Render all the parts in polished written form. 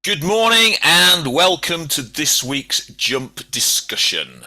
Good morning and welcome to this week's Jump discussion.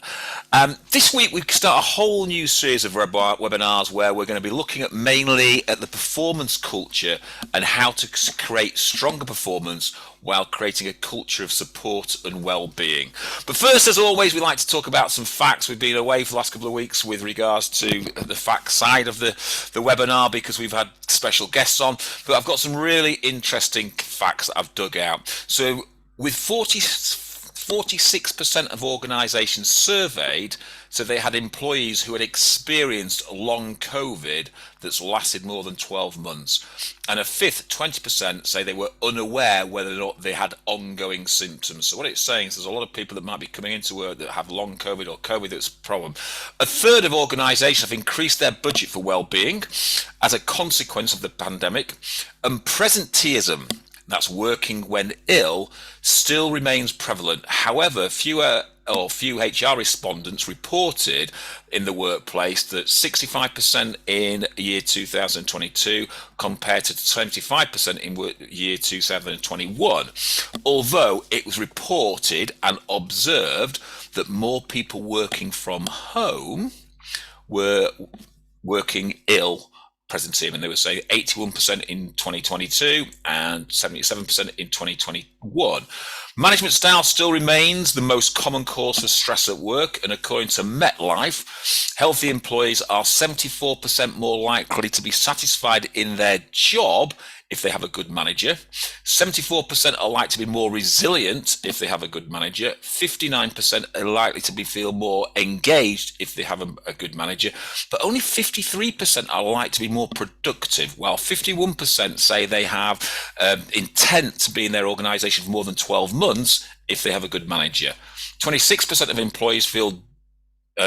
This week we start a whole new series of webinars where we're going to be looking at mainly at the performance culture and how to create stronger performance while creating a culture of support and well-being. But first, as always, we like to talk about some facts. We've been away for the last couple of weeks with regards to the fact side of the webinar because we've had special guests on, but I've got some really interesting facts that I've dug out. So with 46% of organisations surveyed, so they had employees who had experienced long COVID that's lasted more than 12 months. And a fifth, 20%, say they were unaware whether or not they had ongoing symptoms. So what it's saying is there's a lot of people that might be coming into work that have long COVID or COVID that's a problem. A third of organisations have increased their budget for well-being as a consequence of the pandemic. And presenteeism, that's working when ill, still remains prevalent. However, few HR respondents reported in the workplace that 65% in year 2022 compared to 25% in year 2021. Although it was reported and observed that more people working from home were working ill presenteeism, and they were saying 81% in 2022 and 77% in 2021. Management style still remains the most common cause for stress at work, and according to MetLife, healthy employees are 74% more likely to be satisfied in their job if they have a good manager. 74% are likely to be more resilient if they have a good manager. 59% are likely to feel more engaged if they have a good manager. But only 53% are likely to be more productive, while 51% say they have intent to be in their organisation for more than 12 months if they have a good manager. 26% of employees feel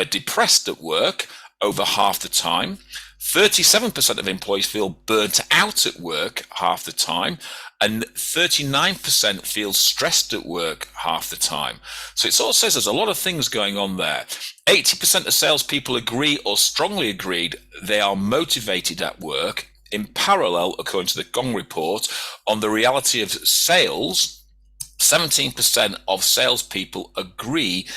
depressed at work, over half the time. 37% of employees feel burnt out at work half the time, and 39% feel stressed at work half the time. So it sort of says there's a lot of things going on there. 80% of salespeople agree or strongly agreed they are motivated at work. In parallel, according to the Gong report, on the reality of sales, 17% of salespeople agree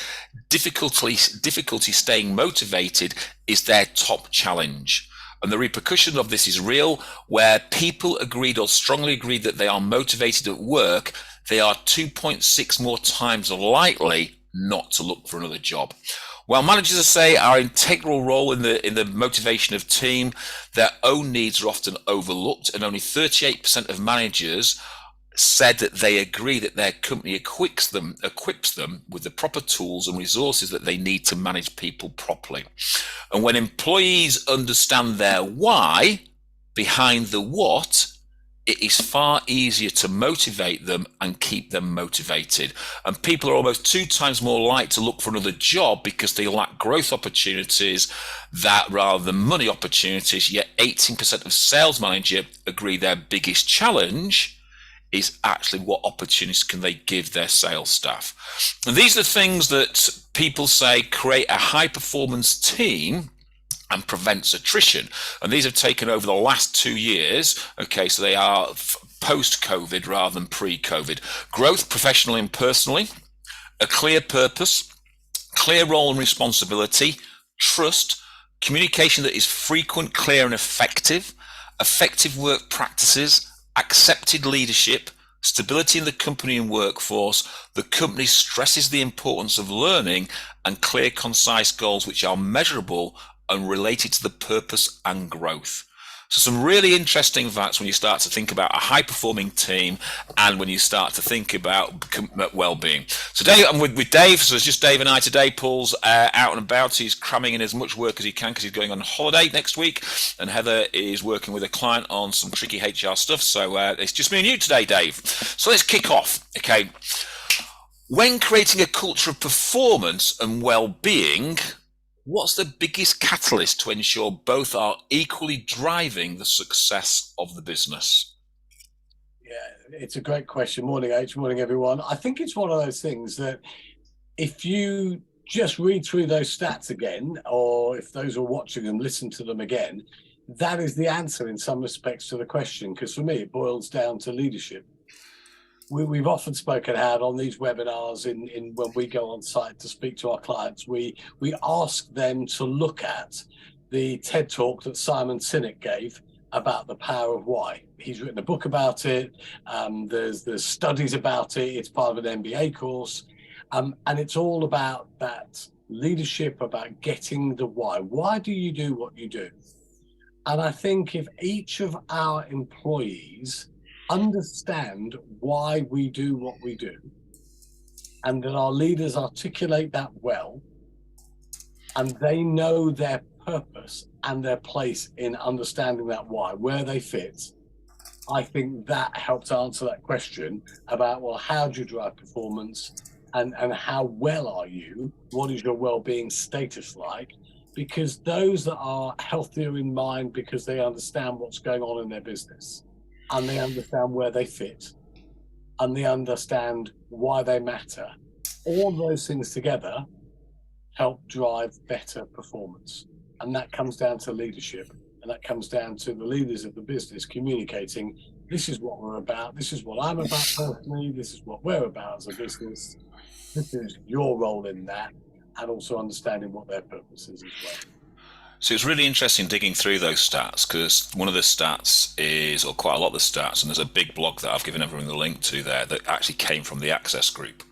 difficulty staying motivated is their top challenge. And the repercussion of this is real. Where people agreed or strongly agreed that they are motivated at work, they are 2.6 more times likely not to look for another job. While managers, I say, are an integral role in the motivation of team, their own needs are often overlooked, and only 38% of managers said that they agree that their company equips them with the proper tools and resources that they need to manage people properly. And when employees understand their why behind the what, it is far easier to motivate them and keep them motivated. And people are almost 2 times more likely to look for another job because they lack growth opportunities rather than money opportunities. Yet 18% of sales managers agree their biggest challenge is actually what opportunities can they give their sales staff. And these are the things that people say create a high performance team and prevents attrition. And these have taken over the last 2 years. Okay, so they are post-COVID rather than pre-COVID. Growth, professionally and personally, a clear purpose, clear role and responsibility, trust, communication that is frequent, clear and effective work practices, accepted leadership, stability in the company and workforce. The company stresses the importance of learning and clear, concise goals which are measurable and related to the purpose and growth. So some really interesting facts when you start to think about a high-performing team and when you start to think about well-being. So today I'm with Dave, so it's just Dave and I today. Paul's out and about. He's cramming in as much work as he can because he's going on holiday next week. And Heather is working with a client on some tricky HR stuff. So it's just me and you today, Dave. So let's kick off. Okay. When creating a culture of performance and well-being, what's the biggest catalyst to ensure both are equally driving the success of the business? Yeah, it's a great question. Morning, H. Morning, everyone. I think it's one of those things that if you just read through those stats again, or if those who are watching them listen to them again, that is the answer in some respects to the question. Because for me, it boils down to leadership. we've often spoken out on these webinars in when we go on site to speak to our clients, we ask them to look at the TED talk that Simon Sinek gave about the power of why. He's written a book about it. There's studies about it. It's part of an MBA course, and it's all about that leadership, about getting the why. Why do you do what you do? And I think if each of our employees understand why we do what we do, and that our leaders articulate that well, and they know their purpose and their place in understanding that why, where they fit, I think that helps answer that question about, well, how do you drive performance, and how well are you? What is your well-being status like? Because those that are healthier in mind because they understand what's going on in their business, and they understand where they fit, and they understand why they matter, all those things together help drive better performance. And that comes down to leadership, and that comes down to the leaders of the business communicating, this is what we're about, this is what I'm about personally, this is what we're about as a business, this is your role in that, and also understanding what their purpose is as well. So it's really interesting digging through those stats, because one of the stats is, or quite a lot of the stats, and there's a big blog that I've given everyone the link to there that actually came from the Access Group.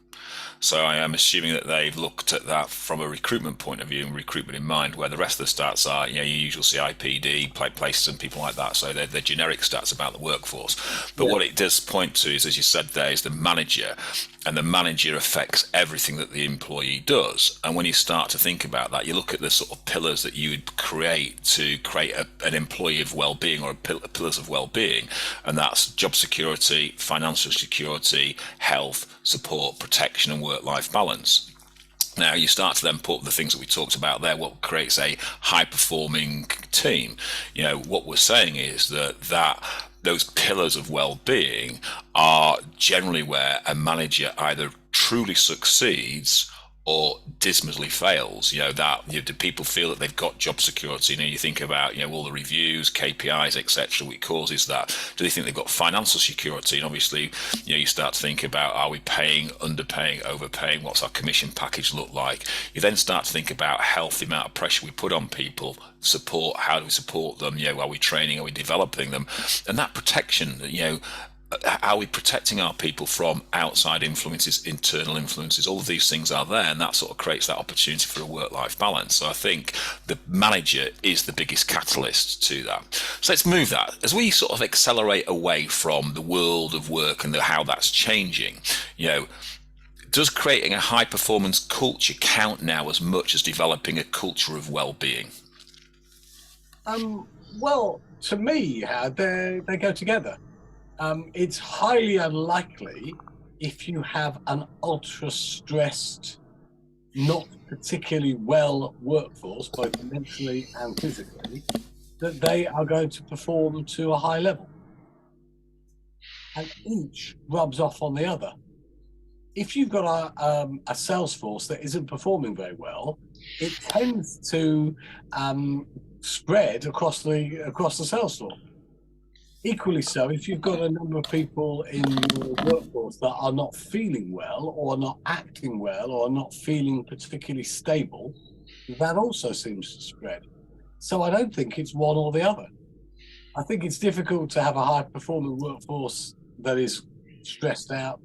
So I am assuming that they've looked at that from a recruitment point of view and recruitment in mind, where the rest of the stats are, your usual CIPD, places and people like that. So they're generic stats about the workforce. But what it does point to is, as you said there, is the manager. And the manager affects everything that the employee does. And when you start to think about that, you look at the sort of pillars that you would create to create an employee of well-being, or pillars of well-being. And that's job security, financial security, health, support, protection, and work-life balance. Now you start to then put the things that we talked about there, what creates a high-performing team. What we're saying is that those pillars of well-being are generally where a manager either truly succeeds or dismally fails. Do people feel that they've got job security? You think about all the reviews, KPIs, etc. What causes that? Do they think they've got financial security? And obviously, you start to think about, are we paying, underpaying, overpaying? What's our commission package look like? You then start to think about health, the amount of pressure we put on people, support, how do we support them? Are we training? Are we developing them? And that protection, are we protecting our people from outside influences, internal influences? All of these things are there, and that sort of creates that opportunity for a work-life balance. So I think the manager is the biggest catalyst to that. So let's move that. As we sort of accelerate away from the world of work and how that's changing, does creating a high-performance culture count now as much as developing a culture of well-being? Well, to me, they go together. It's highly unlikely, if you have an ultra-stressed, not particularly well workforce, both mentally and physically, that they are going to perform to a high level. And each rubs off on the other. If you've got a sales force that isn't performing very well, it tends to spread across the sales floor. Equally so, if you've got a number of people in your workforce that are not feeling well, or not acting well, or not feeling particularly stable, that also seems to spread. So I don't think it's one or the other. I think it's difficult to have a high-performing workforce that is stressed out,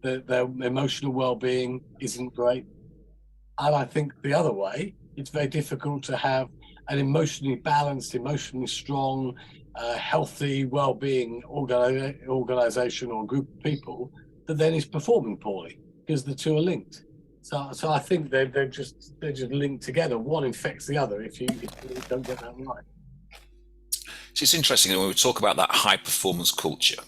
their emotional well-being isn't great. And I think the other way, it's very difficult to have an emotionally balanced, emotionally strong, healthy, well-being organization or group of people that then is performing poorly, because the two are linked. So I think they're just linked together. One infects the other if you don't get that right. So it's interesting when we talk about that high performance culture.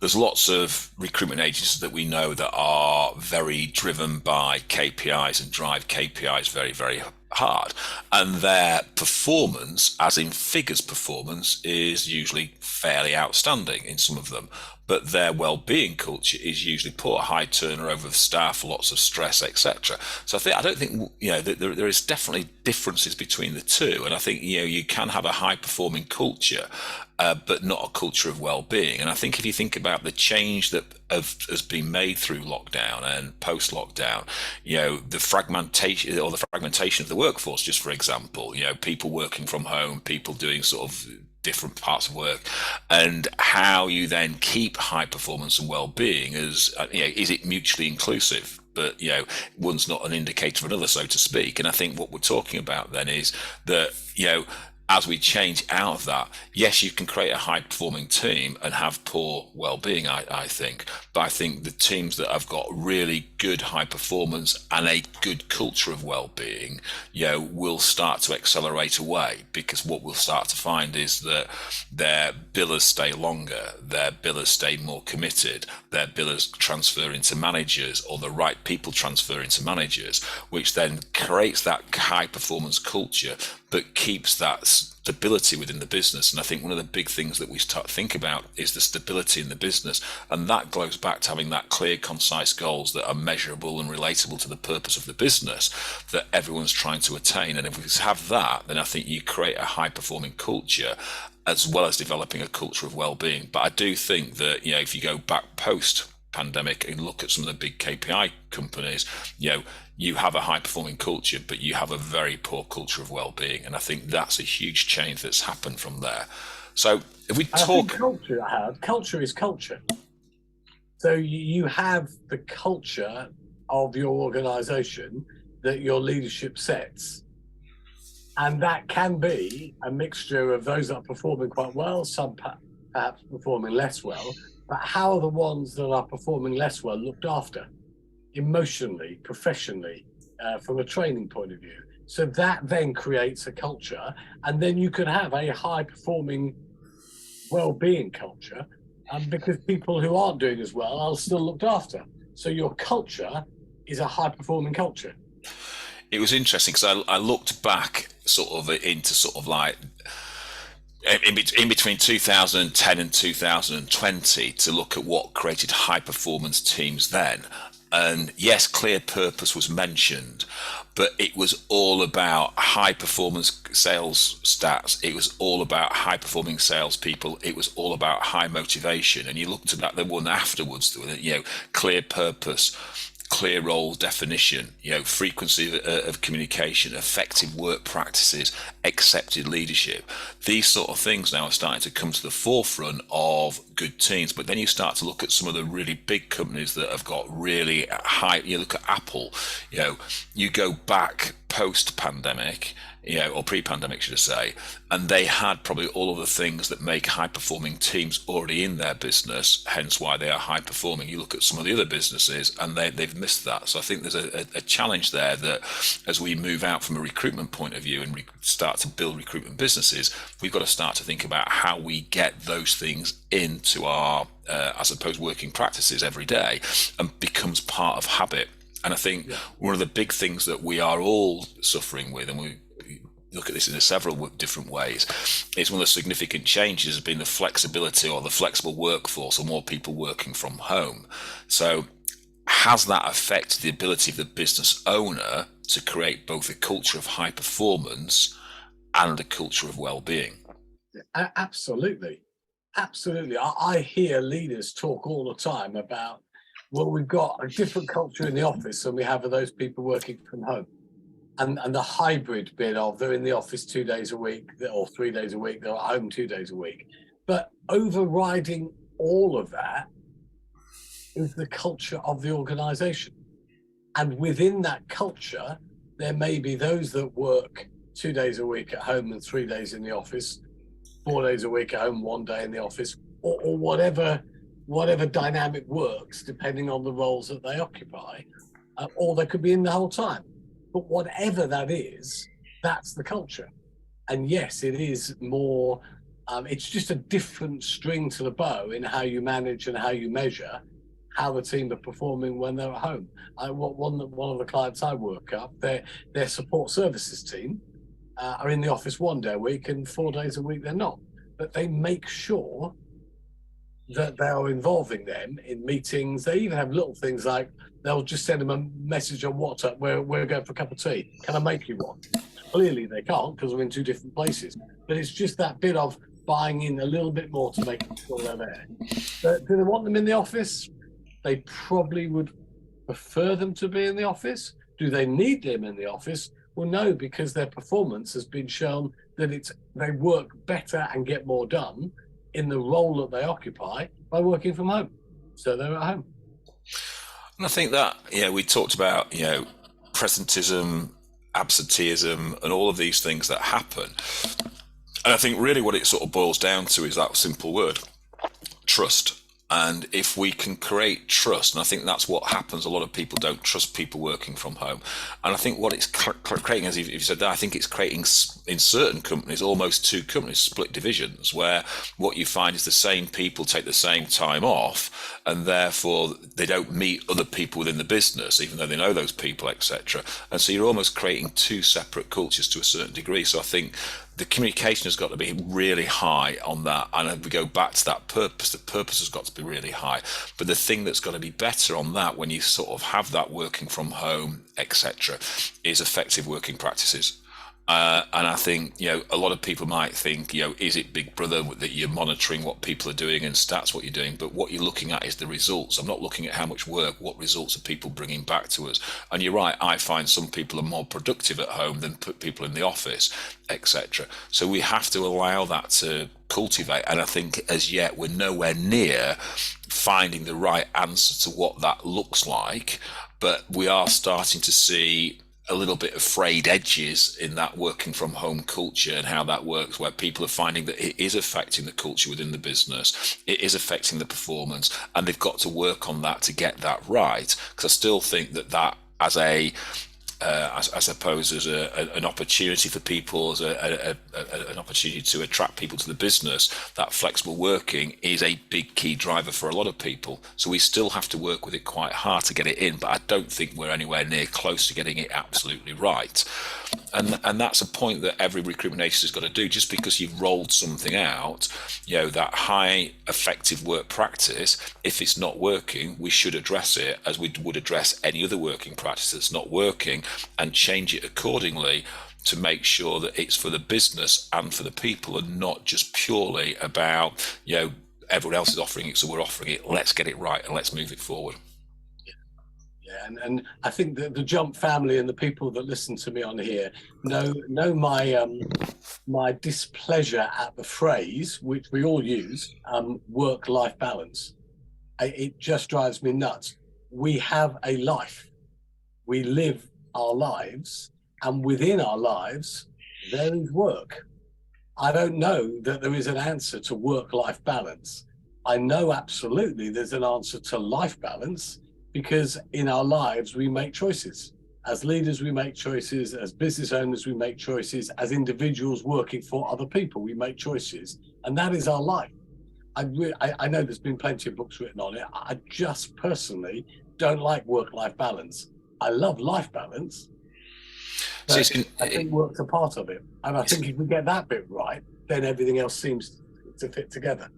There's lots of recruitment agencies that we know that are very driven by KPIs and drive KPIs very, very hard. And their performance, as in figures performance, is usually fairly outstanding in some of them. but their well-being culture is usually poor, high turnover of staff, lots of stress, etc. So I don't think that there is definitely differences between the two, and I think you can have a high-performing culture, but not a culture of well-being. And I think if you think about the change that has been made through lockdown and post-lockdown, the fragmentation of the workforce, just for example, people working from home, people doing sort of different parts of work, and how you then keep high performance and well-being is it mutually inclusive? But one's not an indicator of another, so to speak. And I think what we're talking about then is that as we change out of that, yes, you can create a high-performing team and have poor well-being, I think. But I think the teams that have got really good high performance and a good culture of well-being, will start to accelerate away, because what we'll start to find is that their billers stay longer, their billers stay more committed, their billers transfer into managers, or the right people transfer into managers, which then creates that high-performance culture, but keeps that stability within the business. And I think one of the big things that we start to think about is the stability in the business, and that goes back to having that clear, concise goals that are measurable and relatable to the purpose of the business that everyone's trying to attain. And if we have that, then I think you create a high-performing culture, as well as developing a culture of well-being. But I do think that if you go back post-pandemic and look at some of the big KPI companies, you have a high-performing culture, but you have a very poor culture of well-being. And I think that's a huge change that's happened from there. So if we talk... Culture is culture. So you have the culture of your organization that your leadership sets. And that can be a mixture of those that are performing quite well, some perhaps performing less well. But how are the ones that are performing less well looked after? Emotionally, professionally, from a training point of view. So that then creates a culture, and then you could have a high-performing well-being culture, because people who aren't doing as well are still looked after. So your culture is a high-performing culture. It was interesting because I looked back into like in between 2010 and 2020 to look at what created high performance teams then. And yes, clear purpose was mentioned, but it was all about high performance sales stats. It was all about high performing salespeople. It was all about high motivation. And you looked at that, the one afterwards, clear purpose, clear role definition, frequency of communication, effective work practices, accepted leadership. These sort of things now are starting to come to the forefront of good teams. But then you start to look at some of the really big companies that have got really high. You look at Apple. You go back post-pandemic, or pre-pandemic, should I say, and they had probably all of the things that make high-performing teams already in their business, hence why they are high-performing. You look at some of the other businesses, and they've missed that. So I think there's a challenge there that as we move out from a recruitment point of view and start to build recruitment businesses, we've got to start to think about how we get those things into our, I suppose, working practices every day, and becomes part of habit. And I think one of the big things that we are all suffering with, and we look at this in several different ways, is one of the significant changes has been the flexibility or the flexible workforce, or more people working from home. So has that affected the ability of the business owner to create both a culture of high performance and a culture of well-being? Absolutely. I hear leaders talk all the time about, well, we've got a different culture in the office than we have of those people working from home. And the hybrid bit of they're in the office 2 days a week or 3 days a week, they're at home 2 days a week. But overriding all of that is the culture of the organization. And within that culture, there may be those that work 2 days a week at home and 3 days in the office, 4 days a week at home, 1 day in the office, or whatever dynamic works depending on the roles that they occupy, or they could be in the whole time. But whatever that is, that's the culture. And yes, it is more, it's just a different string to the bow in how you manage and how you measure how the team are performing when they're at home. One of the clients I work up, their support services team are in the office 1 day a week, and 4 days a week they're not. But they make sure that they are involving them in meetings. They even have little things like they'll just send them a message on WhatsApp where we're going for a cup of tea. Can I make you one? Clearly they can't because we're in two different places. But it's just that bit of buying in a little bit more to make sure they're there. But do they want them in the office? They probably would prefer them to be in the office. Do they need them in the office? Well, no, because their performance has been shown that they work better and get more done in the role that they occupy by working from home. So they're at home. And I think that, we talked about, presentism, absenteeism, and all of these things that happen. And I think really what it sort of boils down to is that simple word, trust. And if we can create trust, and I think that's what happens, a lot of people don't trust people working from home. And I think what it's creating, as you said, I think it's creating in certain companies almost two companies, split divisions, where what you find is the same people take the same time off, and therefore they don't meet other people within the business, even though they know those people, etc. And so you're almost creating two separate cultures to a certain degree. So I think the communication has got to be really high on that, and if we go back to that purpose, the purpose has got to be really high. But the thing that's got to be better on that, when you sort of have that working from home, etc., is effective working practices. And I think, a lot of people might think, is it Big Brother that you're monitoring what people are doing and stats what you're doing? But what you're looking at is the results. I'm not looking at how much work, what results are people bringing back to us? And you're right, I find some people are more productive at home than people in the office, etc. So we have to allow that to cultivate. And I think as yet, we're nowhere near finding the right answer to what that looks like. But we are starting to see a little bit of frayed edges in that working from home culture and how that works, where people are finding that it is affecting the culture within the business, it is affecting the performance, and they've got to work on that to get that right. Because I still think that as a I suppose as an opportunity for people, as an opportunity to attract people to the business, that flexible working is a big key driver for a lot of people. So we still have to work with it quite hard to get it in, but I don't think we're anywhere near close to getting it absolutely right. And that's a point that every recruitment agency has got to do. Just because you've rolled something out, that high effective work practice, if it's not working, we should address it as we would address any other working practice that's not working, and change it accordingly to make sure that it's for the business and for the people, and not just purely about, everyone else is offering it, so we're offering it. Let's get it right and let's move it forward. Yeah, and I think that the Jump family and the people that listen to me on here know my displeasure at the phrase, which we all use, work-life balance. It just drives me nuts. We have a life. We live our lives, and within our lives, there is work. I don't know that there is an answer to work-life balance. I know absolutely there's an answer to life balance, because in our lives, we make choices. As leaders, we make choices. As business owners, we make choices. As individuals working for other people, we make choices. And that is our life. I know there's been plenty of books written on it. I just personally don't like work-life balance. I love life balance, but I think work's a part of it. And I think if we get that bit right, then everything else seems to fit together.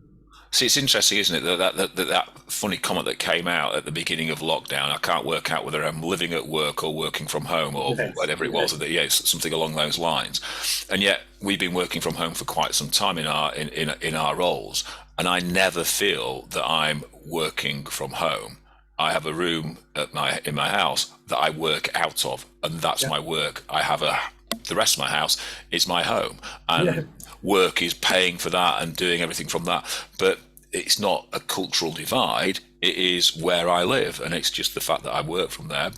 See, it's interesting, isn't it, that funny comment that came out at the beginning of lockdown. I can't work out whether I'm living at work or working from home, or whatever it was. Something along those lines. And yet we've been working from home for quite some time in our roles, and I never feel that I'm working from home. I have a room in my house that I work out of, and that's my work. The rest of my house is my home, and work is paying for that and doing everything from that. But it's not a cultural divide. It is where I live, and it's just the fact that I work from there.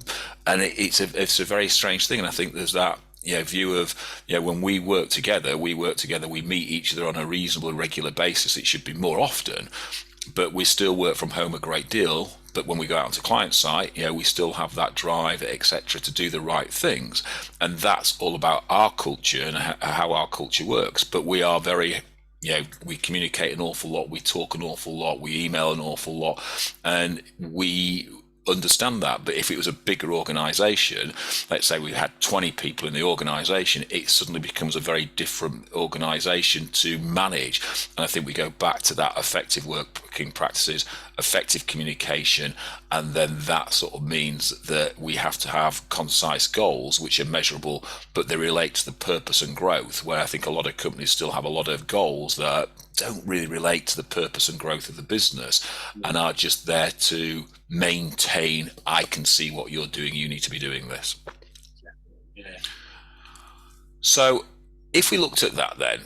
And it's a very strange thing. And I think there's that view of when we work together, we meet each other on a reasonable, regular basis. It should be more often, but we still work from home a great deal. But when we go out onto client site, we still have that drive, etc., to do the right things. And that's all about our culture and how our culture works. But we are very, we communicate an awful lot, we talk an awful lot, we email an awful lot, and we understand that. But if it was a bigger organization, let's say we had 20 people in the organization, it suddenly becomes a very different organization to manage. And I think we go back to that effective work working practices, effective communication, and then that sort of means that we have to have concise goals which are measurable, but they relate to the purpose and growth, where I think a lot of companies still have a lot of goals that don't really relate to the purpose and growth of the business and are just there to maintain, I can see what you're doing, you need to be doing this. Yeah. So if we looked at that then,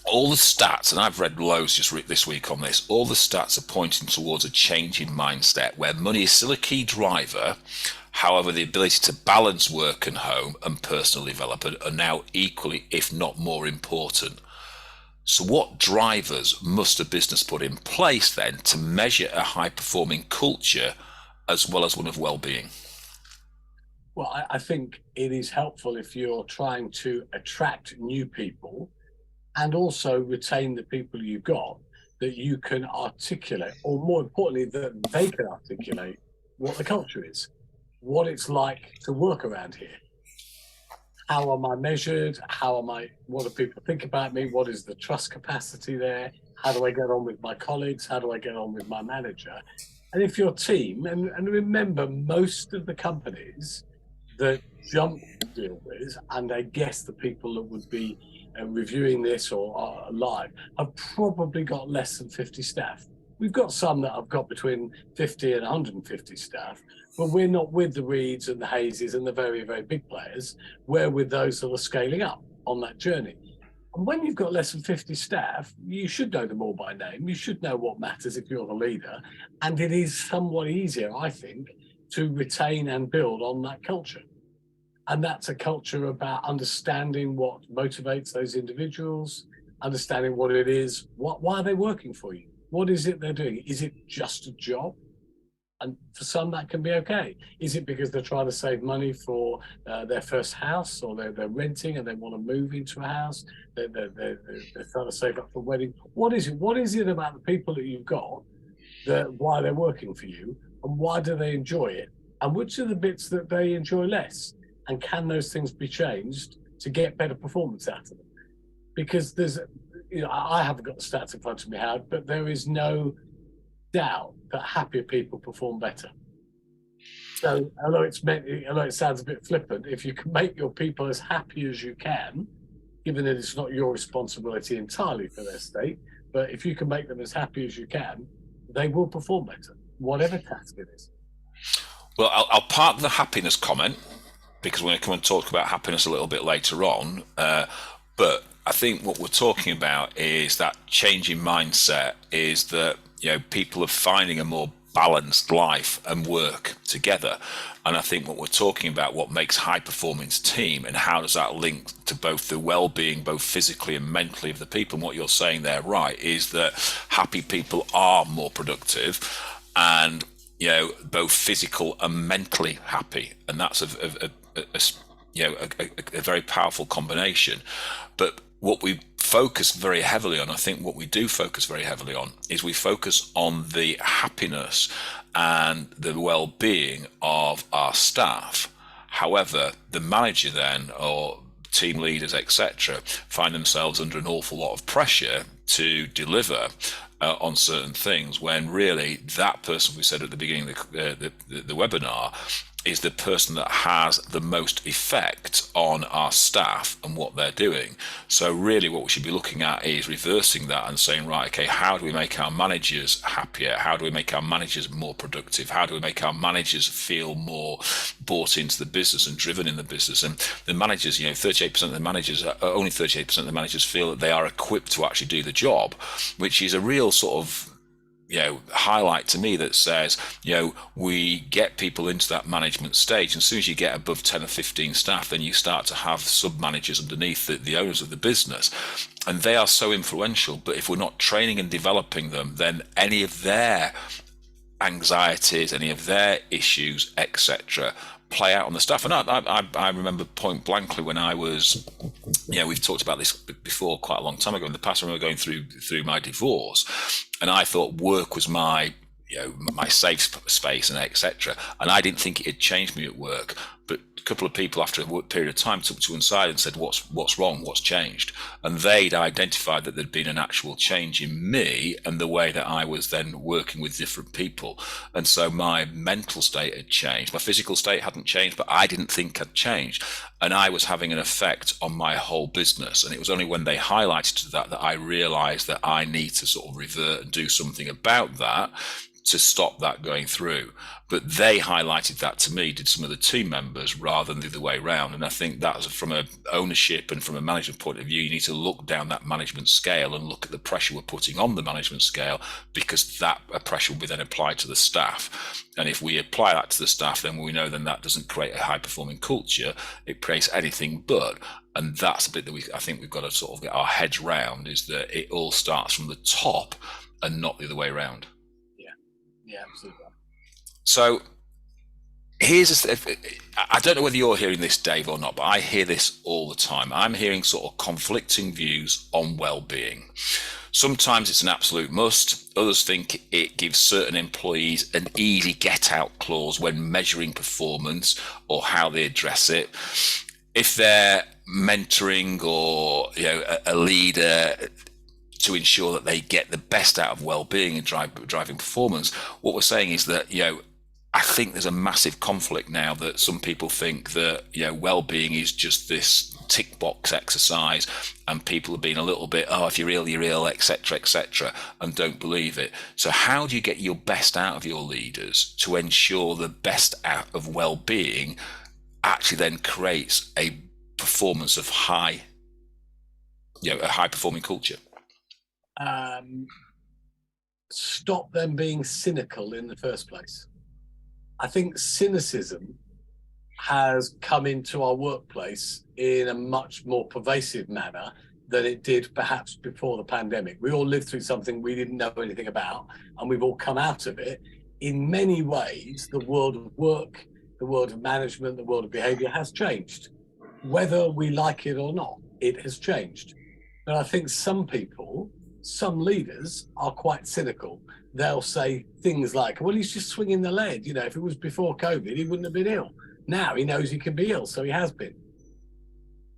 all the stats, and I've read loads just this week on this, all the stats are pointing towards a change in mindset where money is still a key driver. However, the ability to balance work and home and personal development are now equally, if not more important. So what drivers must a business put in place then to measure a high-performing culture as well as one of well-being? Well, I think it is helpful if you're trying to attract new people and also retain the people you've got, that you can articulate, or more importantly, that they can articulate what the culture is, what it's like to work around here. How am I measured? What do people think about me? What is the trust capacity there? How do I get on with my colleagues? How do I get on with my manager? And if your team, and remember, most of the companies that Jump deal with, and I guess the people that would be reviewing this or are live, have probably got less than 50 staff. We've got some that have got between 50 and 150 staff, but we're not with the Reeds and the Hazes and the very, very big players. We're with those that are scaling up on that journey. And when you've got less than 50 staff, you should know them all by name. You should know what matters if you're the leader. And it is somewhat easier, I think, to retain and build on that culture. And that's a culture about understanding what motivates those individuals, understanding what it is, why are they working for you? What is it they're doing? Is it just a job? And for some, that can be okay. Is it because they're trying to save money for their first house, or they're renting and they want to move into a house? They're trying to save up for a wedding. What is it? What is it about the people that you've got that why they're working for you, and why do they enjoy it? And which are the bits that they enjoy less? And can those things be changed to get better performance out of them? Because there's, I haven't got the stats in front of me, Howard, but there is no doubt that happier people perform better. So although it sounds a bit flippant, if you can make your people as happy as you can, given that it's not your responsibility entirely for their state, but if you can make them as happy as you can, they will perform better, whatever task it is. Well, I'll park the happiness comment, because we're going to come and talk about happiness a little bit later on. But I think what we're talking about is that change in mindset is that, people are finding a more balanced life and work together. And I think what we're talking about, what makes high performance team, and how does that link to both the well-being, both physically and mentally, of the people. And what you're saying there, right, is that happy people are more productive and, both physical and mentally happy. And that's a very powerful combination. But what we focus very heavily on, I think what we do focus very heavily on, is we focus on the happiness and the well-being of our staff. However, the manager then, or team leaders, etc., find themselves under an awful lot of pressure to deliver on certain things, when really that person, we said at the beginning of the webinar, is the person that has the most effect on our staff and what they're doing. So really what we should be looking at is reversing that and saying, right, okay, how do we make our managers happier? How do we make our managers more productive? How do we make our managers feel more bought into the business and driven in the business? And the managers, 38% of the managers, only 38% of the managers feel that they are equipped to actually do the job, which is a real sort of highlight to me that says, we get people into that management stage. And as soon as you get above 10 or 15 staff, then you start to have sub-managers underneath the owners of the business. And they are so influential. But if we're not training and developing them, then any of their anxieties, any of their issues, etc., play out on the staff. And I remember point blankly when I was, we've talked about this before quite a long time ago in the past, when we were going through my divorce, and I thought work was my my safe space and etc. And I didn't think it had changed me at work. But couple of people after a period of time took to one side and said, what's wrong, what's changed? And they'd identified that there'd been an actual change in me and the way that I was then working with different people. And so my mental state had changed. My physical state hadn't changed, but I didn't think had changed. And I was having an effect on my whole business. And it was only when they highlighted that I realized that I need to sort of revert and do something about that to stop that going through. But they highlighted that to me, did some of the team members, rather than the other way around. And I think that's from a ownership and from a management point of view, you need to look down that management scale and look at the pressure we're putting on the management scale, because that pressure will be then applied to the staff. And if we apply that to the staff, then we know then that doesn't create a high performing culture. It creates anything but. And that's a bit that I think we've got to sort of get our heads round, is that it all starts from the top and not the other way around. Yeah, absolutely. So I don't know whether you're hearing this, Dave, or not, but I hear this all the time. I'm hearing sort of conflicting views on well-being. Sometimes it's an absolute must. Others think it gives certain employees an easy get-out clause when measuring performance or how they address it. If they're mentoring or a leader to ensure that they get the best out of well-being and driving performance, what we're saying is that I think there's a massive conflict now that some people think that well-being is just this tick box exercise, and people are being a little bit, if you're ill, etc., and don't believe it. So how do you get your best out of your leaders to ensure the best out of well-being actually then creates a performance of a high performing culture? Stop them being cynical in the first place. I think cynicism has come into our workplace in a much more pervasive manner than it did perhaps before the pandemic. We all lived through something we didn't know anything about, and we've all come out of it. In many ways, the world of work, the world of management, the world of behavior has changed. Whether we like it or not, it has changed. But I think some leaders are quite cynical. They'll say things like, well, he's just swinging the lead. If it was before COVID, he wouldn't have been ill. Now he knows he can be ill, so he has been.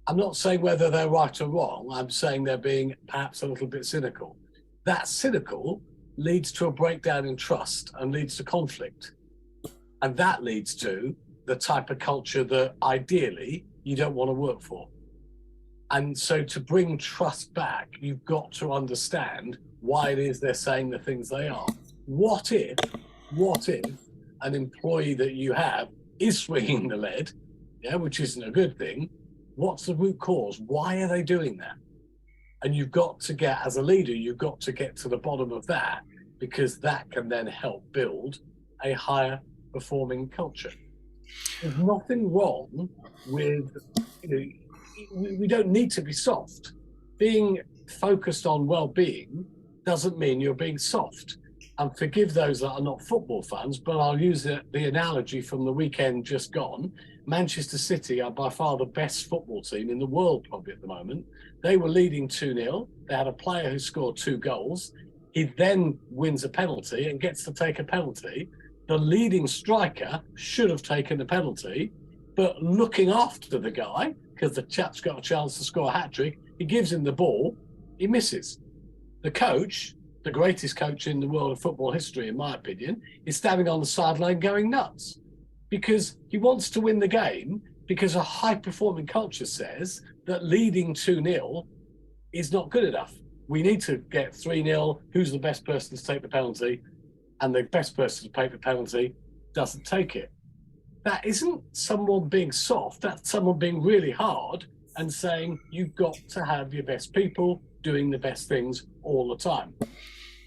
I'm not saying whether they're right or wrong. I'm saying they're being perhaps a little bit cynical. That cynical leads to a breakdown in trust and leads to conflict. And that leads to the type of culture that ideally you don't want to work for. And so to bring trust back, you've got to understand why it is they're saying the things they are. What if an employee that you have is swinging the lead, which isn't a good thing? What's the root cause? Why are they doing that? And you've got to get, as a leader, you've got to get to the bottom of that, because that can then help build a higher performing culture. There's nothing wrong with, we don't need to be soft. Being focused on well-being doesn't mean you're being soft. And forgive those that are not football fans, but I'll use the analogy from the weekend just gone. Manchester City are by far the best football team in the world probably at the moment. They were leading 2-0. They had a player who scored 2 goals. He then wins a penalty and gets to take a penalty. The leading striker should have taken the penalty, but looking after the guy, because the chap's got a chance to score a hat-trick, he gives him the ball, he misses. The coach, the greatest coach in the world of football history, in my opinion, is standing on the sideline going nuts, because he wants to win the game, because a high-performing culture says that leading 2-0 is not good enough. We need to get 3-0. Who's the best person to take the penalty? And the best person to take the penalty doesn't take it. That isn't someone being soft. That's someone being really hard and saying you've got to have your best people doing the best things all the time.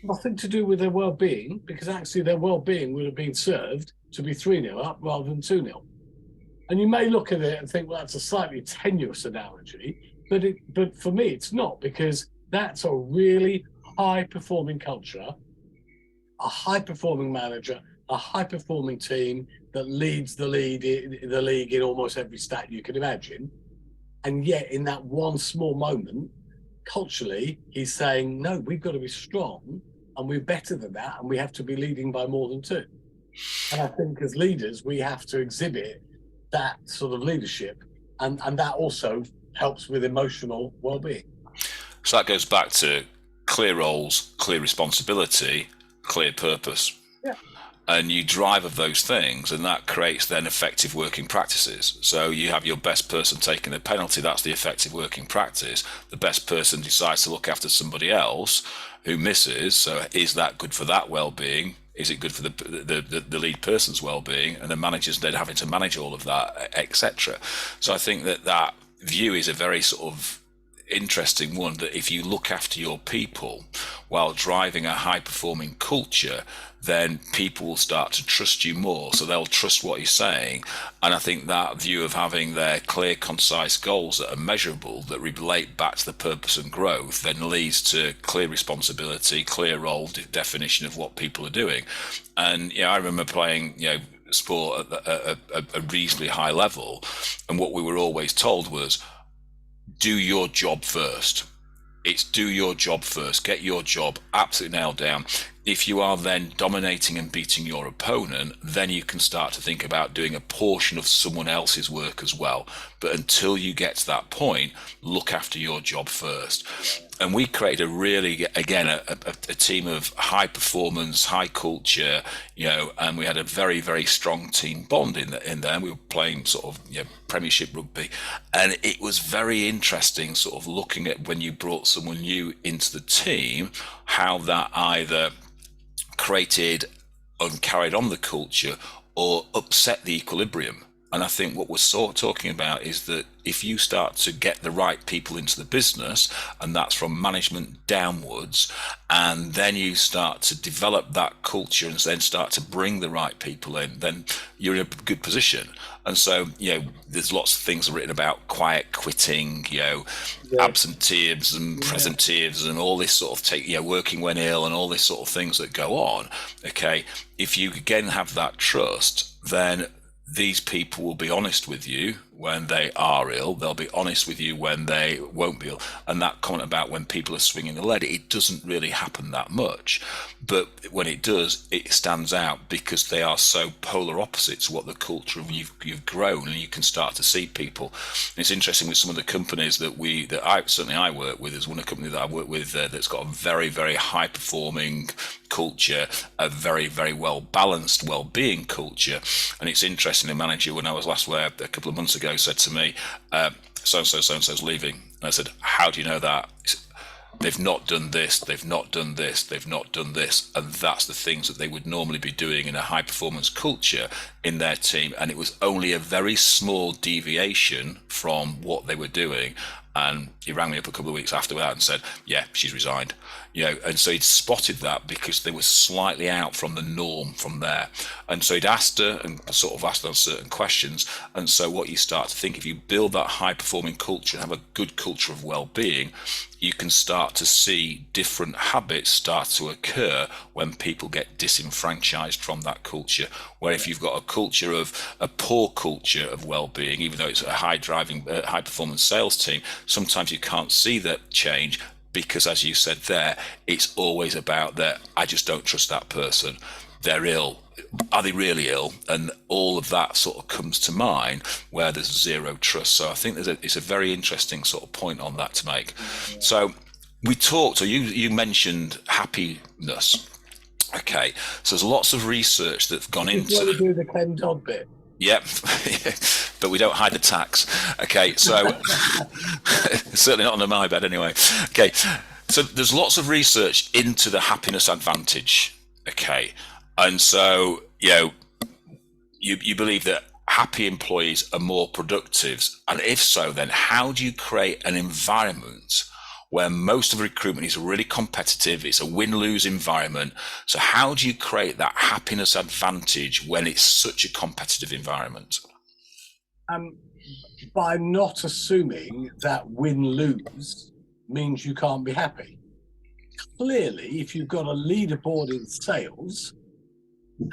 Nothing to do with their well-being, because actually their well-being would have been served to be 3-0 up rather than 2-0. And you may look at it and think, well, that's a slightly tenuous analogy, but for me, it's not, because that's a really high-performing culture, a high-performing manager, a high-performing team that leads the league in almost every stat you can imagine. And yet, in that one small moment, culturally, he's saying, no, we've got to be strong, and we're better than that, and we have to be leading by more than 2. And I think as leaders, we have to exhibit that sort of leadership, and that also helps with emotional well-being. So that goes back to clear roles, clear responsibility, clear purpose. Yeah. And you drive of those things, and that creates then effective working practices. So you have your best person taking the penalty, that's the effective working practice. The best person decides to look after somebody else who misses, so is that good for that well-being? Is it good for the lead person's well-being? And the manager's then having to manage all of that, etc. So I think that view is a very sort of interesting one, that if you look after your people while driving a high performing culture, then people will start to trust you more, so they'll trust what you're saying. And I think that view of having their clear, concise goals that are measurable, that relate back to the purpose and growth, then leads to clear responsibility, clear role definition of what people are doing. And I remember playing sport at a reasonably high level, and what we were always told was, do your job first. It's do your job first. Get your job absolutely nailed down. If you are then dominating and beating your opponent, then you can start to think about doing a portion of someone else's work as well. But until you get to that point, look after your job first. And we created a really, again, a team of high performance, high culture, and we had a very, very strong team bond in there. We were playing sort of Premiership rugby, and it was very interesting sort of looking at when you brought someone new into the team, how that either created and carried on the culture or upset the equilibrium. And I think what we're talking about is that if you start to get the right people into the business, and that's from management downwards, and then you start to develop that culture and then start to bring the right people in, then you're in a good position. And so, there's lots of things written about quiet quitting, absenteeism, presenteeism, and all this sort of working when ill, and all this sort of things that go on. Okay, if you again have that trust, then these people will be honest with you when they are ill. They'll be honest with you when they won't be ill. And that comment about when people are swinging the lead, it doesn't really happen that much. But when it does, it stands out because they are so polar opposite to what the culture of you've grown, and you can start to see people. And it's interesting with some of the companies that I work with. There's one company that I work with that's got a very, very high performing culture, a very, very well balanced well-being culture. And it's interesting, the manager, when I was last there a couple of months ago, said to me, so-and-so's leaving. And I said, how do you know that? He said, they've not done this, they've not done this, they've not done this. And that's the things that they would normally be doing in a high performance culture in their team. And it was only a very small deviation from what they were doing. And he rang me up a couple of weeks after that and said, yeah, she's resigned. And so he'd spotted that because they were slightly out from the norm from there. And so he'd asked her and sort of asked her certain questions. And so what you start to think, if you build that high performing culture and have a good culture of well-being, you can start to see different habits start to occur when people get disenfranchised from that culture. Where if you've got a culture of a poor culture of well-being, even though it's a high performance sales team, sometimes you can't see that change because, as you said there, it's always about that. I just don't trust that person. They're ill. Are they really ill? And all of that sort of comes to mind where there's zero trust. So I think it's a very interesting sort of point on that to make. So we talked, or you mentioned happiness. Okay, so there's lots of research that's gone into. You want to do the Ken Dodd bit? Yep, but we don't hide the tax. Okay, so certainly not under my bed anyway. Okay, so there's lots of research into the happiness advantage. Okay, and so you believe that happy employees are more productive, and if so, then how do you create an environment where most of recruitment is really competitive? It's a win-lose environment. So how do you create that happiness advantage when it's such a competitive environment? By not assuming that win-lose means you can't be happy. Clearly, if you've got a leaderboard in sales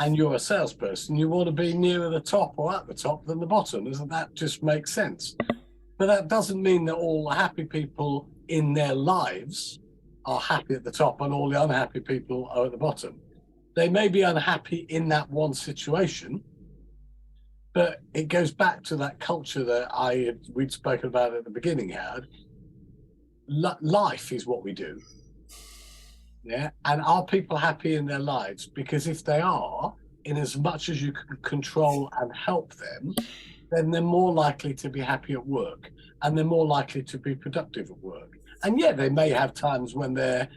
and you're a salesperson, you want to be nearer the top or at the top than the bottom. Doesn't that just make sense? But that doesn't mean that all the happy people in their lives are happy at the top and all the unhappy people are at the bottom. They may be unhappy in that one situation, But it goes back to that culture that we'd spoken about at the beginning, Howard. Life is what we do. Yeah. And are people happy in their lives? Because if they are, in as much as you can control and help them, then they're more likely to be happy at work, and they're more likely to be productive at work. And yeah, they may have times when they're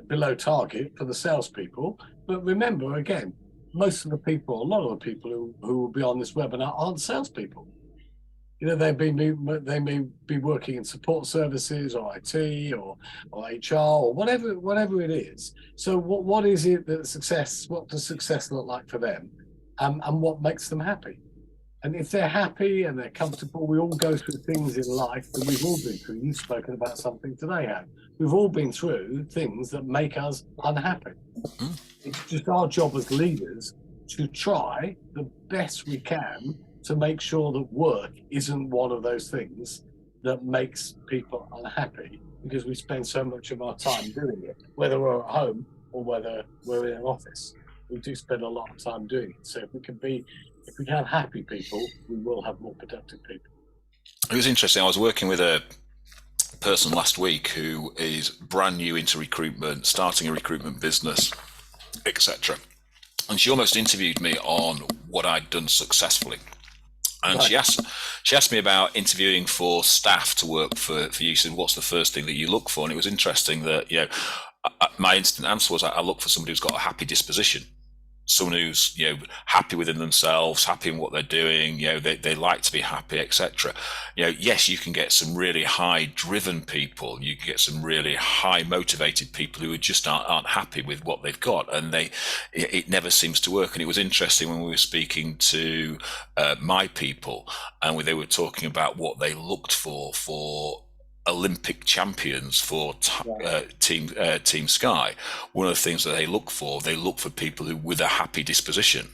below target for the salespeople, but remember, again, most of the people, a lot of the people who will be on this webinar aren't salespeople. You know, they may be working in support services or IT or HR or whatever it is. So what is it that success? What does success look like for them, and what makes them happy? And if they're happy and they're comfortable, we all go through things in life that we've all been through. You've spoken about something today, Anne. We've all been through things that make us unhappy. It's just our job as leaders to try the best we can to make sure that work isn't one of those things that makes people unhappy, because we spend so much of our time doing it, whether we're at home or whether we're in an office. We do spend a lot of time doing it. So if we can have happy people, we will have more productive people. It was interesting. I was working with a person last week who is brand new into recruitment, starting a recruitment business, etc. And she almost interviewed me on what I'd done successfully. And right. She asked me about interviewing for staff to work for you. She said, what's the first thing that you look for? And it was interesting that, my instant answer was I look for somebody who's got a happy disposition. Someone who's happy within themselves, happy in what they're doing, they like to be happy, etc. Yes, you can get some really high driven people, you can get some really high motivated people who just aren't happy with what they've got, and it never seems to work. And it was interesting when we were speaking to my people, and they were talking about what they looked for Olympic champions for Team Sky. One of the things that they look for people who with a happy disposition,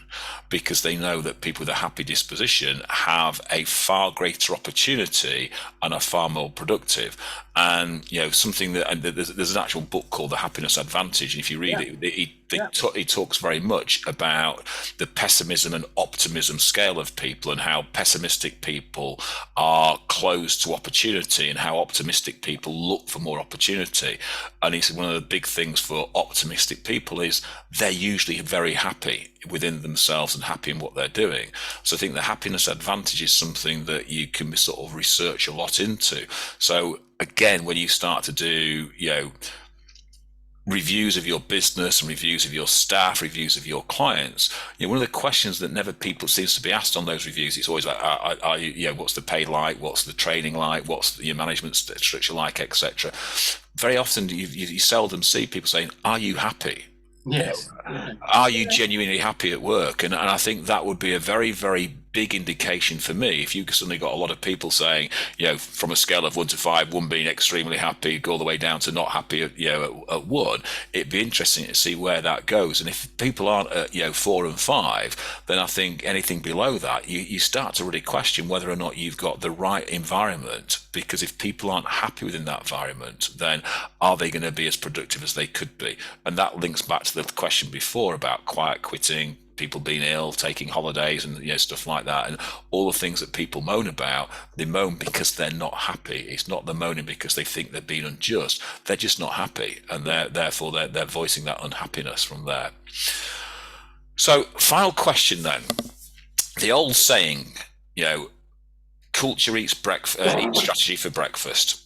because they know that people with a happy disposition have a far greater opportunity and are far more productive. And something that, and there's an actual book called The Happiness Advantage, and if you read it, he talks very much about the pessimism and optimism scale of people, and how pessimistic people are closed to opportunity and how optimistic people look for more opportunity. And he said one of the big things for optimistic people is they're usually very happy within themselves and happy in what they're doing. So I think the happiness advantage is something that you can sort of research a lot into. So again, when you start to do, reviews of your business and reviews of your staff, reviews of your clients, one of the questions that never people seems to be asked on those reviews, it's always like, are you, what's the pay like? What's the training like? What's your management structure like, etc. Very often you seldom see people saying, are you happy? Yes. Are you genuinely happy at work? And I think that would be a very, very big indication for me. If you suddenly got a lot of people saying, from a scale of 1 to 5, 1 being extremely happy, go all the way down to not happy at 1, it'd be interesting to see where that goes. And if people aren't at 4 and 5, then I think anything below that, you start to really question whether or not you've got the right environment. Because if people aren't happy within that environment, then are they going to be as productive as they could be? And that links back to the question before about quiet quitting, people being ill, taking holidays, and stuff like that, and all the things that people moan about. They moan because they're not happy. It's not the moaning because they think they're being unjust. They're just not happy, and therefore they're voicing that unhappiness from there. So, final question then. The old saying, culture eats strategy for breakfast.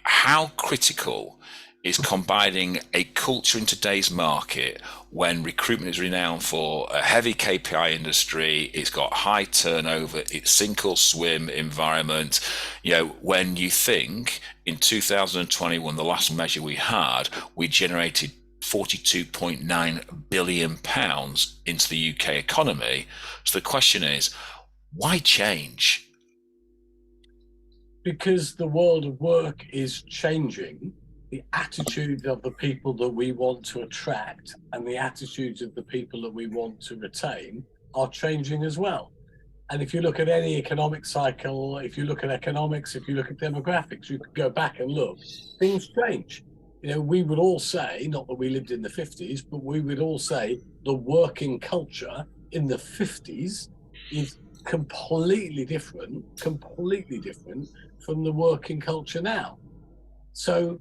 How critical is combining a culture in today's market when recruitment is renowned for a heavy KPI industry, it's got high turnover, it's sink or swim environment. When you think in 2021, the last measure we had, we generated £42.9 billion into the UK economy. So the question is, why change? Because the world of work is changing. The attitude of the people that we want to attract and the attitudes of the people that we want to retain are changing as well. And if you look at any economic cycle, if you look at economics, if you look at demographics, you could go back and look, things change. We would all say, not that we lived in the 50s, but we would all say the working culture in the 50s is completely different from the working culture now. So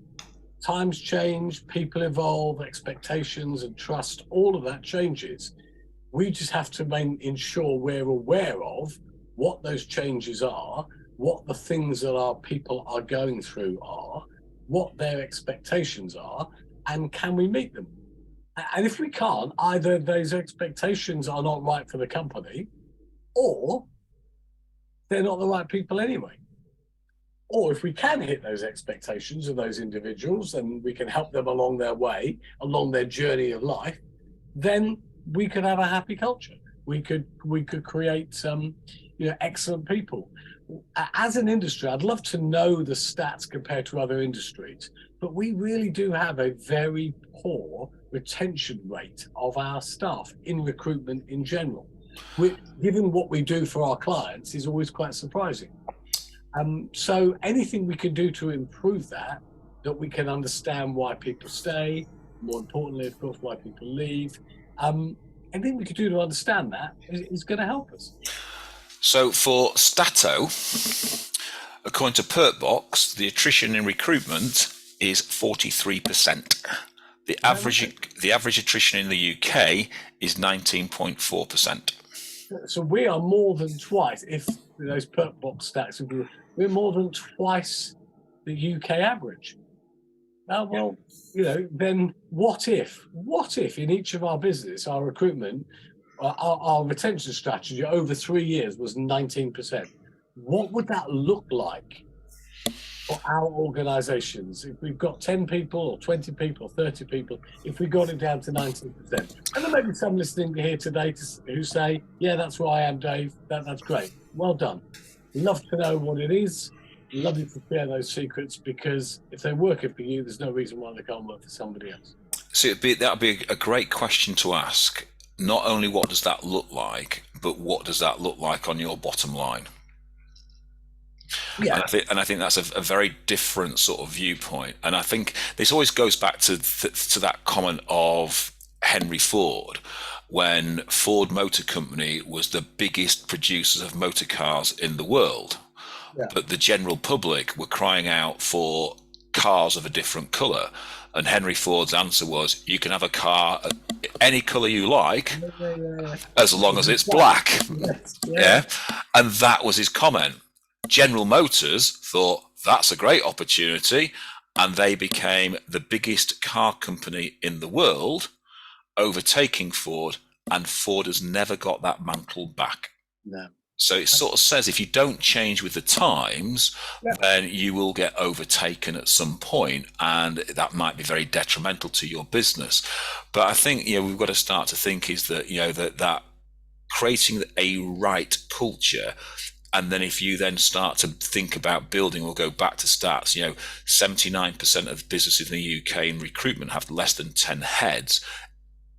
times change, people evolve, expectations and trust, all of that changes. We just have to ensure we're aware of what those changes are, what the things that our people are going through are, what their expectations are, and can we meet them? And if we can't, either those expectations are not right for the company, or they're not the right people anyway. Or if we can hit those expectations of those individuals and we can help them along their way, along their journey of life, then we could have a happy culture. We could create some, excellent people. As an industry, I'd love to know the stats compared to other industries, but we really do have a very poor retention rate of our staff in recruitment in general, which, given what we do for our clients, is always quite surprising. So anything we can do to improve that we can understand why people stay, more importantly, of course, why people leave. Anything we can do to understand that is going to help us. So for Stato, according to Perkbox, the attrition in recruitment is 43%. The average attrition in the UK is 19.4%. So we are more than twice, if those Perkbox stats, we're more than twice the UK average. Well, then what if in each of our business, our recruitment, our retention strategy over 3 years was 19%? What would that look like for our organizations if we've got 10 people or 20 people or 30 people, if we got it down to 19%? And there may be some listening here today who say, yeah, that's who I am, Dave. That's great. Well done. Love to know what it is. Love you to share those secrets, because if they're working for you, there's no reason why they can't work for somebody else. So that would be a great question to ask. Not only what does that look like, but what does that look like on your bottom line? Yeah. And I think that's a very different sort of viewpoint. And I think this always goes back to that comment of Henry Ford, when Ford Motor Company was the biggest producers of motor cars in the world. Yeah. But the general public were crying out for cars of a different colour. And Henry Ford's answer was, you can have a car any colour you like, as long as it's black. Yeah. And that was his comment. General Motors thought, that's a great opportunity. And they became the biggest car company in the world, overtaking Ford. And Ford has never got that mantle back. No. So it sort of says, if you don't change with the times, then you will get overtaken at some point, and that might be very detrimental to your business. But I think, we've got to start to think is that, that creating a right culture. And then if you then start to think about building, we'll go back to stats, 79% of businesses in the UK in recruitment have less than 10 heads.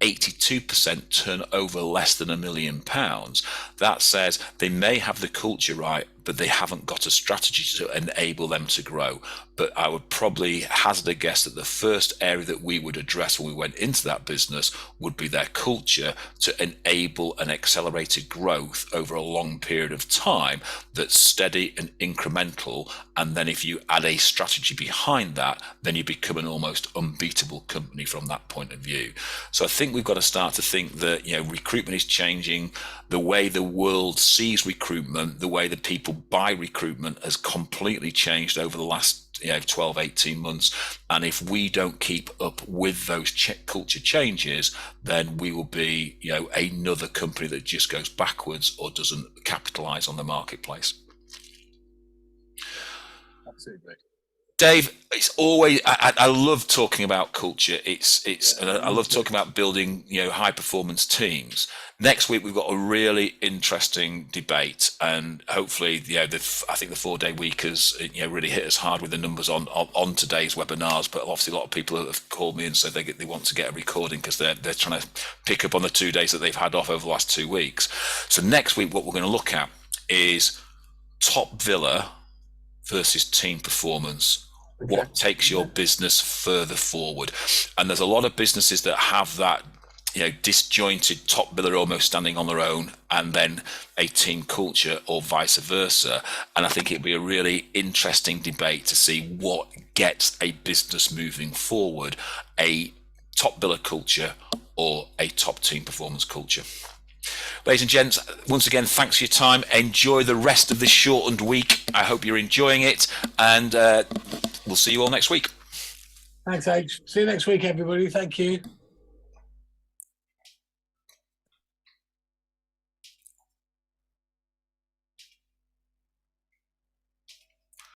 82% turn over less than £1 million. That says they may have the culture right, but they haven't got a strategy to enable them to grow. But I would probably hazard a guess that the first area that we would address when we went into that business would be their culture, to enable an accelerated growth over a long period of time that's steady and incremental. And then if you add a strategy behind that, then you become an almost unbeatable company from that point of view. So I think we've got to start to think that, recruitment is changing. The way the world sees recruitment, the way that people buy recruitment has completely changed over the last 12, 18 months. And if we don't keep up with those culture changes, then we will be, another company that just goes backwards or doesn't capitalize on the marketplace. Absolutely. Dave, it's always, I love talking about culture. And I love talking about building, high performance teams. Next week, we've got a really interesting debate, and hopefully, I think the 4-day week has, really hit us hard with the numbers on today's webinars. But obviously, a lot of people have called me and said they want to get a recording because they're trying to pick up on the 2 days that they've had off over the last 2 weeks. So next week, what we're going to look at is top villa versus team performance. What takes your business further forward? And there's a lot of businesses that have that disjointed top biller almost standing on their own, and then a team culture, or vice versa. And I think it'd be a really interesting debate to see what gets a business moving forward, a top biller culture or a top team performance culture. Ladies and gents, once again, thanks for your time. Enjoy the rest of this shortened week. I hope you're enjoying it, and we'll see you all next week. Thanks, H. See you next week, everybody. Thank you.